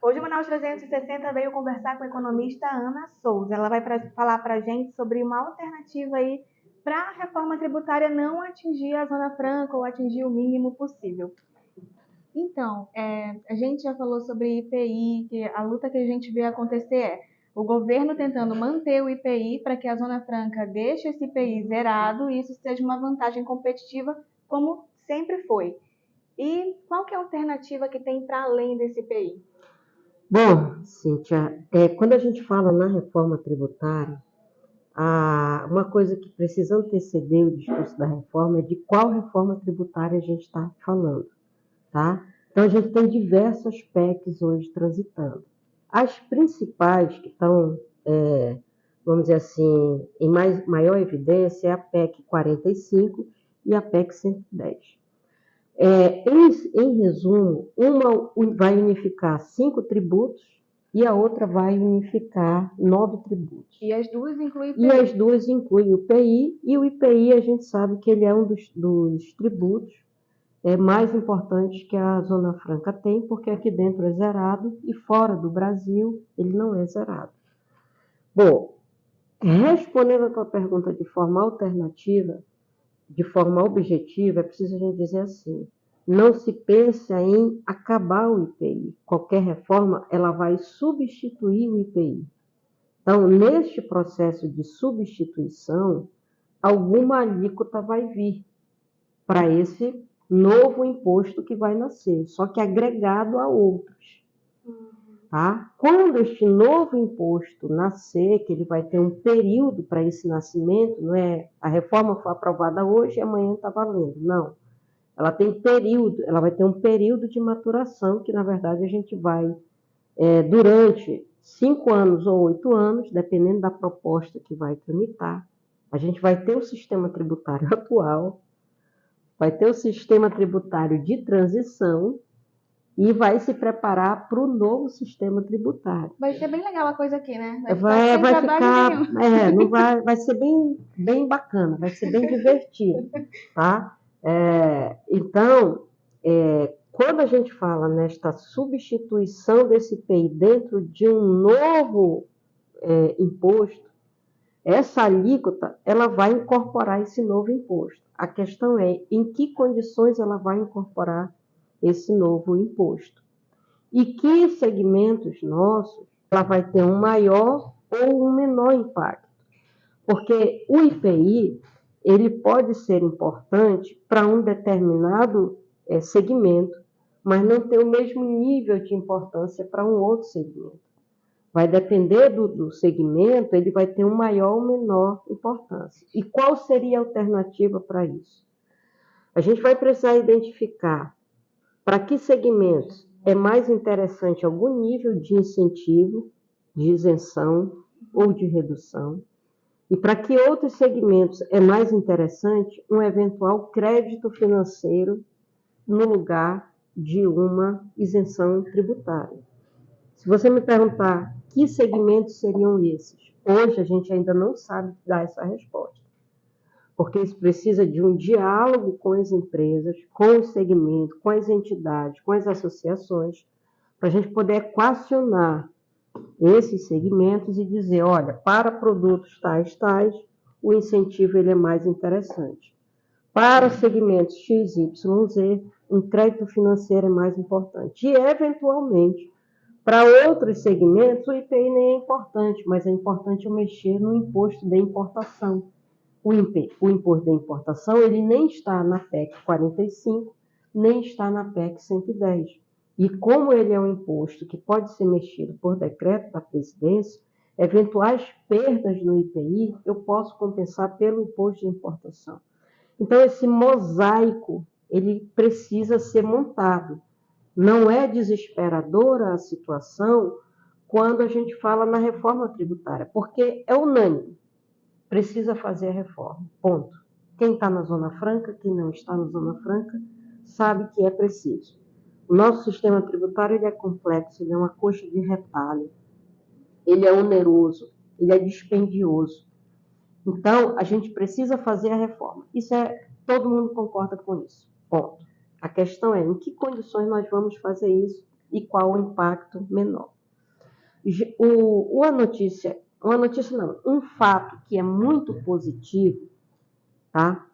Hoje o Manaus 360 veio conversar com a economista Ana Souza. Ela vai falar para a gente sobre uma alternativa aí para a reforma tributária não atingir a Zona Franca ou atingir o mínimo possível. Então, a gente já falou sobre IPI, que a luta que a gente vê acontecer é o governo tentando manter o IPI para que a Zona Franca deixe esse IPI zerado e isso seja uma vantagem competitiva, como sempre foi. E qual que é a alternativa que tem para além desse IPI? Bom, Cíntia, quando a gente fala na reforma tributária, uma coisa que precisa anteceder o discurso da reforma é de qual reforma tributária a gente está falando, tá? Então, a gente tem diversas PECs hoje transitando. As principais que estão, vamos dizer assim, em maior evidência é a PEC 45 e a PEC 110. Em resumo, uma vai unificar 5 tributos e a outra vai unificar 9 tributos. E as duas incluem IPI. E as duas incluem o IPI, e o IPI a gente sabe que ele é um dos tributos mais importantes que a Zona Franca tem, porque aqui dentro é zerado e fora do Brasil ele não é zerado. Bom, respondendo a tua pergunta de forma alternativa, de forma objetiva, é preciso a gente dizer assim: não se pensa em acabar o IPI. Qualquer reforma, ela vai substituir o IPI. Então, neste processo de substituição, alguma alíquota vai vir para esse novo imposto que vai nascer, só que agregado a outros. Tá? Quando este novo imposto nascer, que ele vai ter um período para esse nascimento, não é a reforma foi aprovada hoje e amanhã está valendo, não. Ela tem período, ela vai ter um período de maturação que, na verdade, a gente vai, durante 5 anos ou 8 anos, dependendo da proposta que vai tramitar, a gente vai ter o sistema tributário atual, vai ter o sistema tributário de transição e vai se preparar para o novo sistema tributário. Vai ser bem legal a coisa aqui, né? Vai ficar, não vai ser bem bacana, vai ser bem divertido, tá? Então, quando a gente fala nesta substituição desse IPI dentro de um novo imposto, essa alíquota ela vai incorporar esse novo imposto. A questão é em que condições ela vai incorporar esse novo imposto. E que segmentos nossos ela vai ter um maior ou um menor impacto. Porque o IPI ele pode ser importante para um determinado segmento, mas não ter o mesmo nível de importância para um outro segmento. Vai depender do segmento, ele vai ter um maior ou menor importância. E qual seria a alternativa para isso? A gente vai precisar identificar para que segmentos é mais interessante algum nível de incentivo, de isenção ou de redução, e para que outros segmentos é mais interessante um eventual crédito financeiro no lugar de uma isenção tributária. Se você me perguntar que segmentos seriam esses, hoje a gente ainda não sabe dar essa resposta, porque isso precisa de um diálogo com as empresas, com os segmentos, com as entidades, com as associações, para a gente poder equacionar esses segmentos e dizer, olha, para produtos tais, o incentivo ele é mais interessante. Para segmentos X, Y, Z, um crédito financeiro é mais importante. E, eventualmente, para outros segmentos, o IPI nem é importante, mas é importante eu mexer no imposto de importação. O imposto de importação ele nem está na PEC 45, nem está na PEC 110. E como ele é um imposto que pode ser mexido por decreto da presidência, eventuais perdas no IPI eu posso compensar pelo imposto de importação. Então, esse mosaico ele precisa ser montado. Não é desesperadora a situação quando a gente fala na reforma tributária, porque é unânime. Precisa fazer a reforma, ponto. Quem está na Zona Franca, quem não está na Zona Franca, sabe que é preciso. O nosso sistema tributário ele é complexo, ele é uma coxa de retalho, ele é oneroso, ele é dispendioso. Então, a gente precisa fazer a reforma. Todo mundo concorda com isso, ponto. A questão é em que condições nós vamos fazer isso e qual o impacto menor. Um fato que é muito positivo, tá?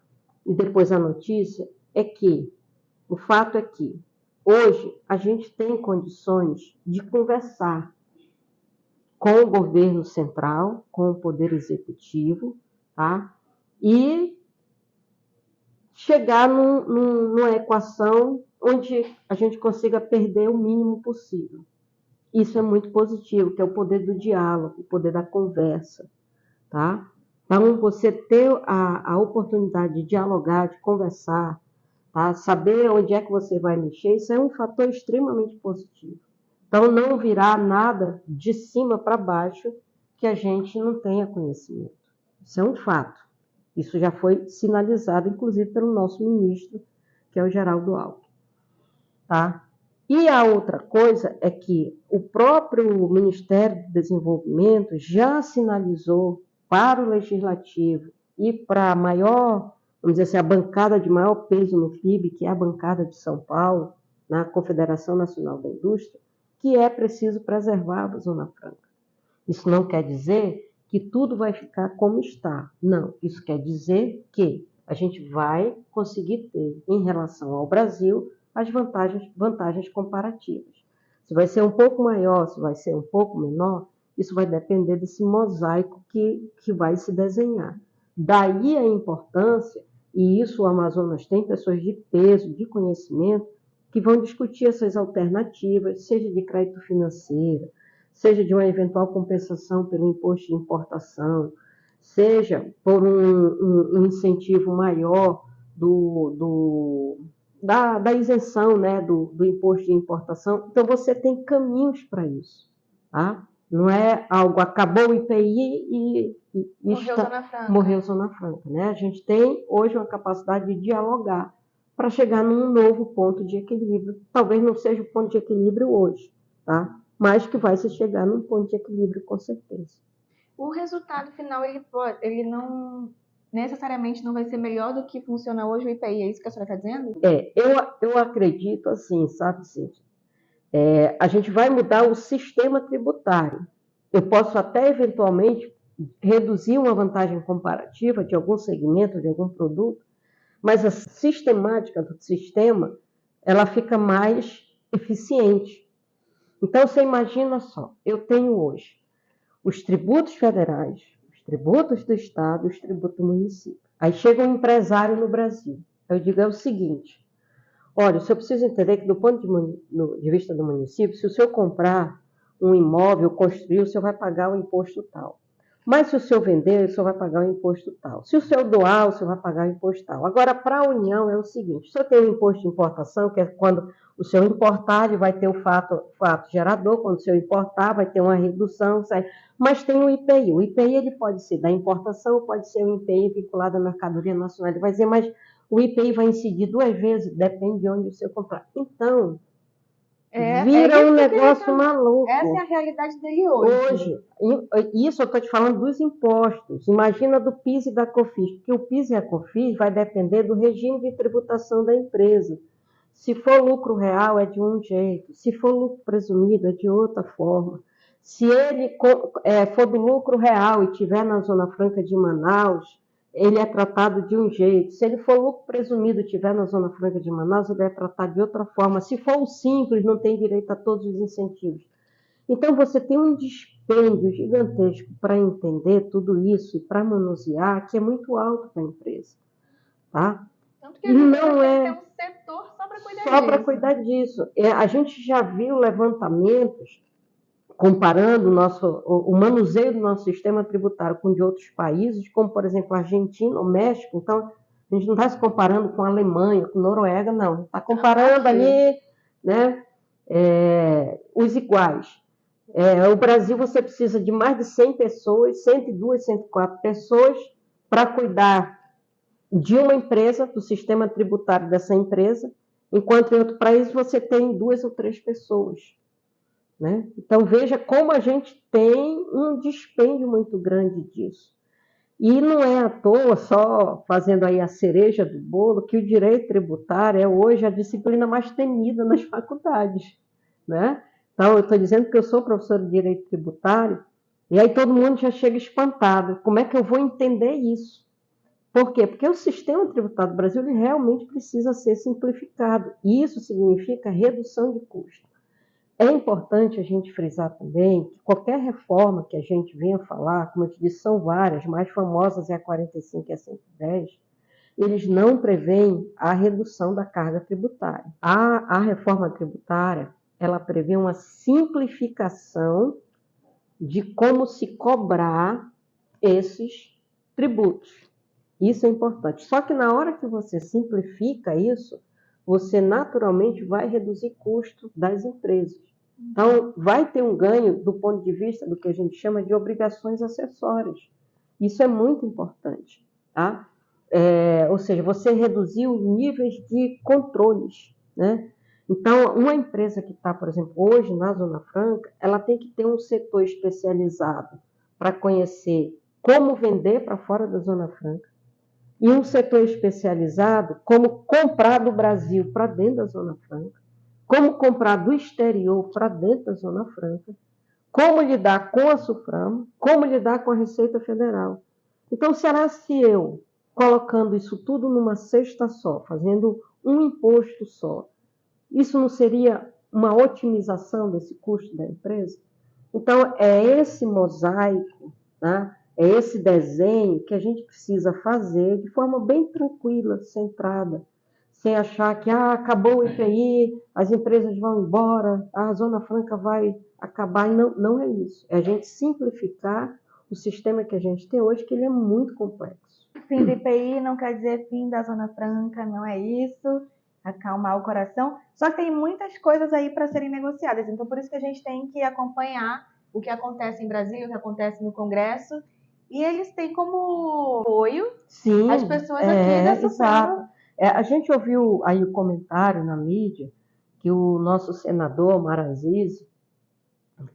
E depois a notícia, o fato é que hoje a gente tem condições de conversar com o governo central, com o poder executivo, tá? E chegar numa equação onde a gente consiga perder o mínimo possível. Isso é muito positivo, que é o poder do diálogo, o poder da conversa, tá? Então, você ter a oportunidade de dialogar, de conversar, tá? Saber onde é que você vai mexer, isso é um fator extremamente positivo. Então, não virar nada de cima para baixo que a gente não tenha conhecimento. Isso é um fato. Isso já foi sinalizado, inclusive, pelo nosso ministro, que é o Geraldo Alckmin. Tá? E a outra coisa é que o próprio Ministério do Desenvolvimento já sinalizou para o Legislativo e para a maior, vamos dizer assim, a bancada de maior peso no PIB, que é a bancada de São Paulo, na Confederação Nacional da Indústria, que é preciso preservar a Zona Franca. Isso não quer dizer que tudo vai ficar como está. Não, isso quer dizer que a gente vai conseguir ter, em relação ao Brasil, as vantagens comparativas. Se vai ser um pouco maior, se vai ser um pouco menor, isso vai depender desse mosaico que vai se desenhar. Daí a importância, e isso o Amazonas tem pessoas de peso, de conhecimento, que vão discutir essas alternativas, seja de crédito financeiro, seja de uma eventual compensação pelo imposto de importação, seja por um incentivo maior da isenção, né, do imposto de importação. Então, você tem caminhos para isso. Tá? Não é algo, acabou o IPI e morreu Zona Franca. Né? A gente tem hoje uma capacidade de dialogar para chegar num novo ponto de equilíbrio. Talvez não seja o ponto de equilíbrio hoje, tá? Mas que vai se chegar num ponto de equilíbrio com certeza. O resultado final, ele não necessariamente não vai ser melhor do que funciona hoje o IPI, é isso que a senhora está dizendo? Eu acredito assim, sabe, Cíntia? A gente vai mudar o sistema tributário. Eu posso até, eventualmente, reduzir uma vantagem comparativa de algum segmento, de algum produto, mas a sistemática do sistema, ela fica mais eficiente. Então, você imagina só, eu tenho hoje os tributos federais, os tributos do Estado e os tributos do município. Aí chega um empresário no Brasil. Eu digo, é o seguinte, olha, o senhor precisa entender que do ponto de vista do município, se o senhor comprar um imóvel, construir, o senhor vai pagar o imposto tal. Mas se o senhor vender, o senhor vai pagar o imposto tal. Se o senhor doar, o senhor vai pagar o imposto tal. Agora, para a União é o seguinte, o senhor tem o imposto de importação, que é quando o senhor importar, ele vai ter o fato gerador, quando o senhor importar, vai ter uma redução, mas tem o IPI. O IPI ele pode ser da importação, pode ser um IPI vinculado à mercadoria nacional. Ele vai dizer, mas o IPI vai incidir 2 vezes, depende de onde o senhor comprar. Então, vira um negócio maluco. Essa é a realidade dele hoje. Isso eu estou te falando dos impostos. Imagina do PIS e da COFINS, porque o PIS e a COFINS vai depender do regime de tributação da empresa. Se for lucro real, é de um jeito. Se for lucro presumido, é de outra forma. Se ele for do lucro real e estiver na Zona Franca de Manaus, ele é tratado de um jeito. Se ele for lucro presumido e estiver na Zona Franca de Manaus, ele é tratado de outra forma. Se for o simples, não tem direito a todos os incentivos. Então, você tem um dispêndio gigantesco para entender tudo isso e para manusear, que é muito alto para a empresa. Tá? Tanto que a gente não ter um setor só para cuidar disso. A gente já viu levantamentos comparando o manuseio do nosso sistema tributário com de outros países, como, por exemplo, a Argentina ou México. Então, a gente não está se comparando com a Alemanha, com a Noruega, não. A gente está comparando ali, né, os iguais. O Brasil, você precisa de mais de 100 pessoas, 102, 104 pessoas, para cuidar de uma empresa, do sistema tributário dessa empresa, enquanto em outro país você tem 2 ou 3 pessoas. Né? Então, veja como a gente tem um dispêndio muito grande disso. E não é à toa, só fazendo aí a cereja do bolo, que o direito tributário é hoje a disciplina mais temida nas faculdades. né? Então, eu estou dizendo que eu sou professora de Direito Tributário, e aí todo mundo já chega espantado. Como é que eu vou entender isso? Por quê? Porque o sistema tributário do Brasil ele realmente precisa ser simplificado. E isso significa redução de custos. É importante a gente frisar também que qualquer reforma que a gente venha falar, como eu te disse, são várias, mais famosas é a 45 e a 110, eles não prevêem a redução da carga tributária. A reforma tributária, ela prevê uma simplificação de como se cobrar esses tributos. Isso é importante. Só que na hora que você simplifica isso, você naturalmente vai reduzir custo das empresas. Então, vai ter um ganho do ponto de vista do que a gente chama de obrigações acessórias. Isso é muito importante, tá? Ou seja, você reduziu níveis de controles, né? Então, uma empresa que está, por exemplo, hoje na Zona Franca, ela tem que ter um setor especializado para conhecer como vender para fora da Zona Franca e um setor especializado como comprar do Brasil para dentro da Zona Franca, como comprar do exterior para dentro da Zona Franca, como lidar com a SUFRAMA, como lidar com a Receita Federal. Então, será se eu, colocando isso tudo numa cesta só, fazendo um imposto só, isso não seria uma otimização desse custo da empresa? Então, é esse mosaico, né? É esse desenho que a gente precisa fazer de forma bem tranquila, centrada, sem achar que acabou o IPI, as empresas vão embora, a Zona Franca vai acabar. Não, não é isso. É a gente simplificar o sistema que a gente tem hoje, que ele é muito complexo. Fim do IPI não quer dizer fim da Zona Franca, não é isso. Acalmar o coração. Só que tem muitas coisas aí para serem negociadas. Então, por isso que a gente tem que acompanhar o que acontece em Brasília, o que acontece no Congresso. E eles têm como apoio as pessoas aqui da SUFRAMA. A gente ouviu aí o comentário na mídia que o nosso senador, Omar Aziz,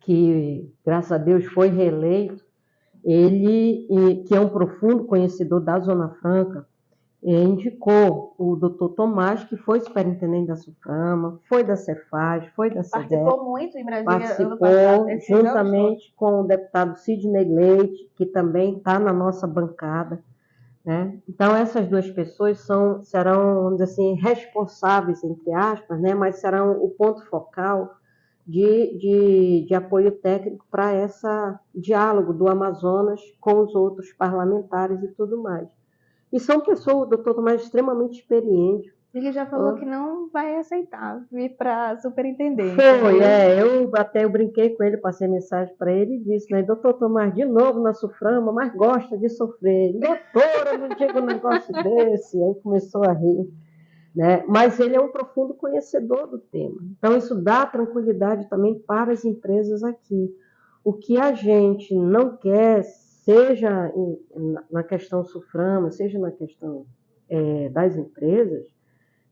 que, graças a Deus, foi reeleito, ele, que é um profundo conhecedor da Zona Franca, indicou o doutor Tomás, que foi superintendente da SUFRAMA, foi da Cefaz, foi da SEDEC. Participou muito em Brasília. Participou, juntamente com o deputado Sidney Leite, que também está na nossa bancada, né? Então, essas duas pessoas serão, vamos dizer assim, responsáveis, entre aspas, né? Mas serão o ponto focal de apoio técnico para esse diálogo do Amazonas com os outros parlamentares e tudo mais. E são pessoas, o doutor Tomás, extremamente experiente. Ele já falou que não vai aceitar vir para superintendente. Foi, eu brinquei com ele, passei mensagem para ele e disse, né, doutor Tomás, de novo na SUFRAMA, mas gosta de sofrer. Doutora, não diga um negócio desse. Aí começou a rir. Né? Mas ele é um profundo conhecedor do tema. Então, isso dá tranquilidade também para as empresas aqui. O que a gente não quer, seja na questão SUFRAMA, seja na questão das empresas,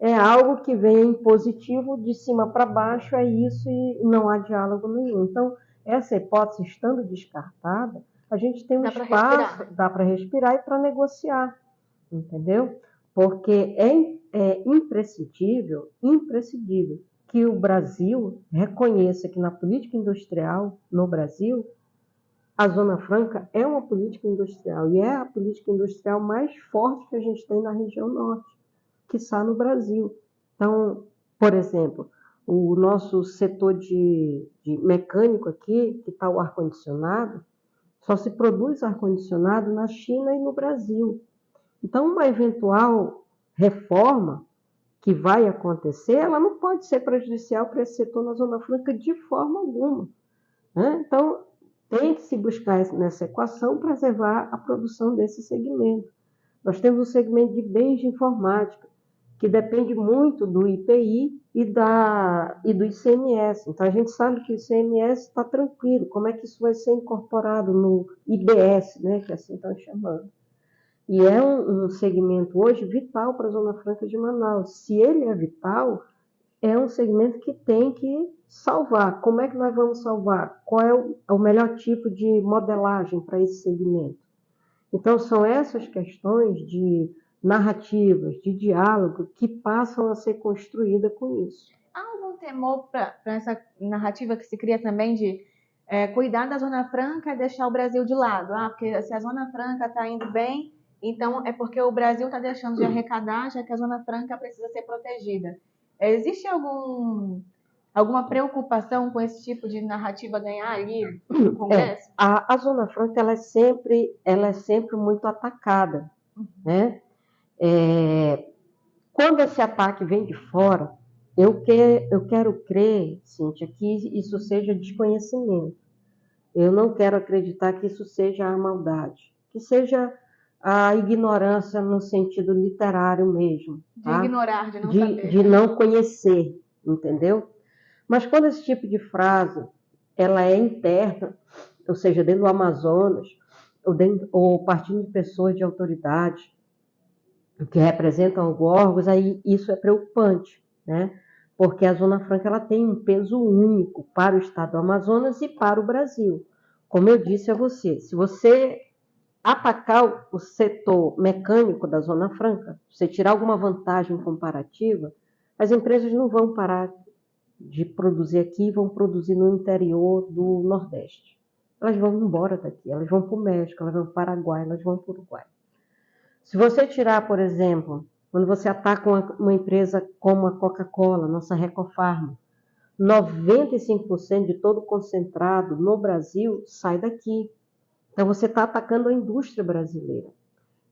é algo que vem positivo de cima para baixo, é isso e não há diálogo nenhum. Então, essa hipótese estando descartada, a gente tem um espaço, dá para respirar e para negociar, entendeu? Porque é imprescindível que o Brasil reconheça que na política industrial, no Brasil, a Zona Franca é uma política industrial e é a política industrial mais forte que a gente tem na região norte, que está no Brasil. Então, por exemplo, o nosso setor de mecânico aqui, que está o ar-condicionado, só se produz ar-condicionado na China e no Brasil. Então, uma eventual reforma que vai acontecer, ela não pode ser prejudicial para esse setor na Zona Franca de forma alguma, né? Então, tem que se buscar nessa equação preservar a produção desse segmento. Nós temos um segmento de bens de informática, que depende muito do IPI e do ICMS. Então, a gente sabe que o ICMS está tranquilo. Como é que isso vai ser incorporado no IBS, né, que assim estão chamando? E é um segmento hoje vital para a Zona Franca de Manaus. Se ele é vital, é um segmento que tem que salvar. Como é que nós vamos salvar? Qual é o melhor tipo de modelagem para esse segmento? Então, são essas questões de narrativas, de diálogo, que passam a ser construídas com isso. Há algum temor para essa narrativa que se cria também de cuidar da Zona Franca e deixar o Brasil de lado. Porque se a Zona Franca está indo bem, então é porque o Brasil está deixando de arrecadar, já que a Zona Franca precisa ser protegida. Existe alguma preocupação com esse tipo de narrativa ganhar ali no Congresso? A Zona Franca ela é sempre muito atacada, né? Quando esse ataque vem de fora, eu quero crer, Cíntia, que isso seja desconhecimento. Eu não quero acreditar que isso seja a maldade, que seja a ignorância no sentido literário mesmo. De ignorar, de não saber. De não conhecer, entendeu? Mas quando esse tipo de frase ela é interna, ou seja, dentro do Amazonas, ou partindo de pessoas de autoridade que representam órgãos, aí isso é preocupante, né? Porque a Zona Franca ela tem um peso único para o estado do Amazonas e para o Brasil. Como eu disse a você, se você atacar o setor mecânico da Zona Franca, você tirar alguma vantagem comparativa, as empresas não vão parar de produzir aqui, vão produzir no interior do Nordeste. Elas vão embora daqui, elas vão para o México, elas vão para o Paraguai, elas vão para o Uruguai. Se você tirar, por exemplo, quando você ataca uma empresa como a Coca-Cola, nossa Recofarma, 95% de todo o concentrado no Brasil sai daqui. Então, você está atacando a indústria brasileira.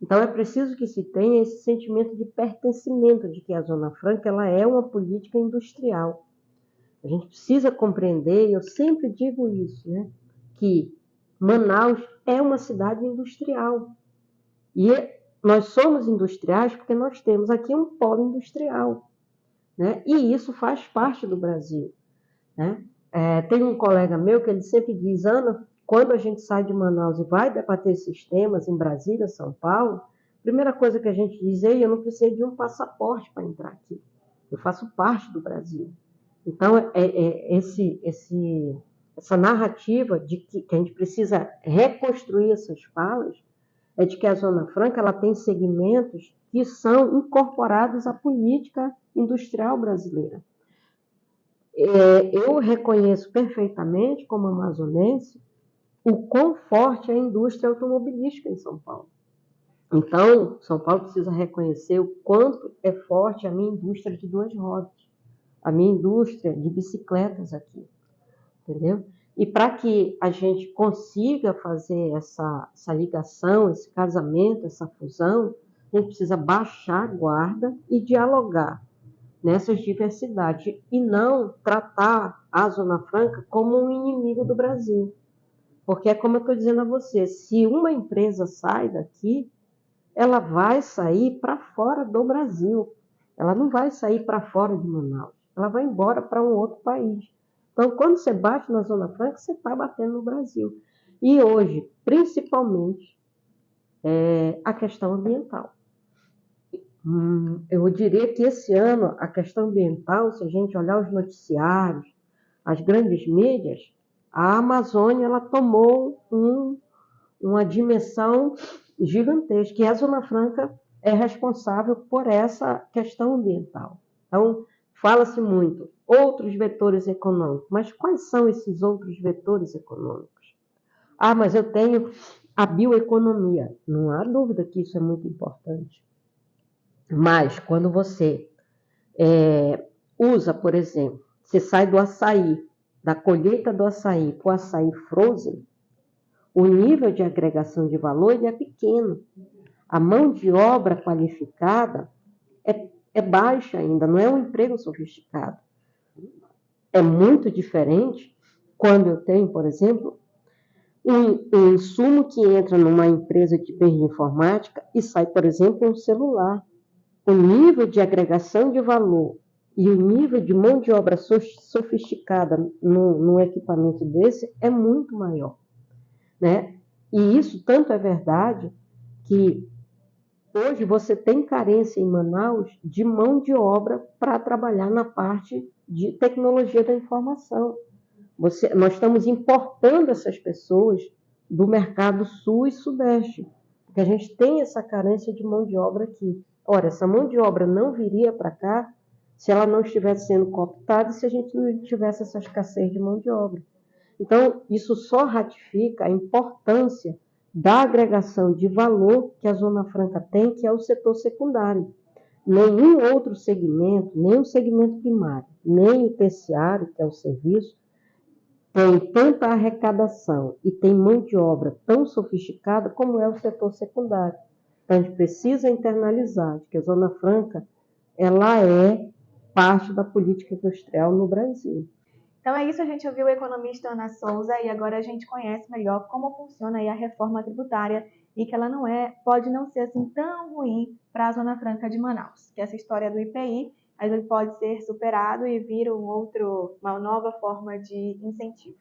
Então, é preciso que se tenha esse sentimento de pertencimento de que a Zona Franca ela é uma política industrial. A gente precisa compreender, e eu sempre digo isso, né, que Manaus é uma cidade industrial. E nós somos industriais porque nós temos aqui um polo industrial, né? E isso faz parte do Brasil, né? Tem um colega meu que ele sempre diz, Ana, quando a gente sai de Manaus e vai debater esses temas em Brasília, São Paulo, a primeira coisa que a gente diz é, eu não preciso de um passaporte para entrar aqui, eu faço parte do Brasil. Então, essa narrativa de que a gente precisa reconstruir essas falas é de que a Zona Franca ela tem segmentos que são incorporados à política industrial brasileira. Eu reconheço perfeitamente, como amazonense, o quão forte é a indústria automobilística em São Paulo. Então, São Paulo precisa reconhecer o quanto é forte a minha indústria de duas rodas, a minha indústria de bicicletas aqui, entendeu? E para que a gente consiga fazer essa ligação, esse casamento, essa fusão, a gente precisa baixar a guarda e dialogar nessas diversidades e não tratar a Zona Franca como um inimigo do Brasil. Porque é como eu estou dizendo a você, se uma empresa sai daqui, ela vai sair para fora do Brasil. Ela não vai sair para fora de Manaus. Ela vai embora para um outro país. Então, quando você bate na Zona Franca, você está batendo no Brasil. E hoje, principalmente, a questão ambiental. Eu diria que esse ano, a questão ambiental, se a gente olhar os noticiários, as grandes mídias, a Amazônia ela tomou uma dimensão gigantesca. E a Zona Franca é responsável por essa questão ambiental. Então, fala-se muito, outros vetores econômicos. Mas quais são esses outros vetores econômicos? Mas eu tenho a bioeconomia. Não há dúvida que isso é muito importante. Mas quando você usa, por exemplo, você sai do açaí, da colheita do açaí para o açaí frozen, o nível de agregação de valor ele é pequeno. A mão de obra qualificada é baixa ainda, não é um emprego sofisticado. É muito diferente quando eu tenho, por exemplo, um insumo que entra numa empresa de bens de informática e sai, por exemplo, um celular. O nível de agregação de valor e o nível de mão de obra sofisticada num equipamento desse é muito maior, né? E isso tanto é verdade que hoje você tem carência em Manaus de mão de obra para trabalhar na parte de tecnologia da informação. Nós estamos importando essas pessoas do mercado sul e sudeste, porque a gente tem essa carência de mão de obra aqui. Ora, essa mão de obra não viria para cá se ela não estivesse sendo cooptada e se a gente não tivesse essa escassez de mão de obra. Então, isso só ratifica a importância da agregação de valor que a Zona Franca tem, que é o setor secundário. Nenhum outro segmento, nem o segmento primário, nem o terciário, que é o serviço, tem tanta arrecadação e tem mão de obra tão sofisticada como é o setor secundário. Então, a gente precisa internalizar que a Zona Franca ela é parte da política industrial no Brasil. Então é isso, a gente ouviu o economista Ana Souza e agora a gente conhece melhor como funciona aí a reforma tributária e que ela não pode não ser assim tão ruim para a Zona Franca de Manaus. Que essa história do IPI, ele pode ser superado e vir uma nova forma de incentivo.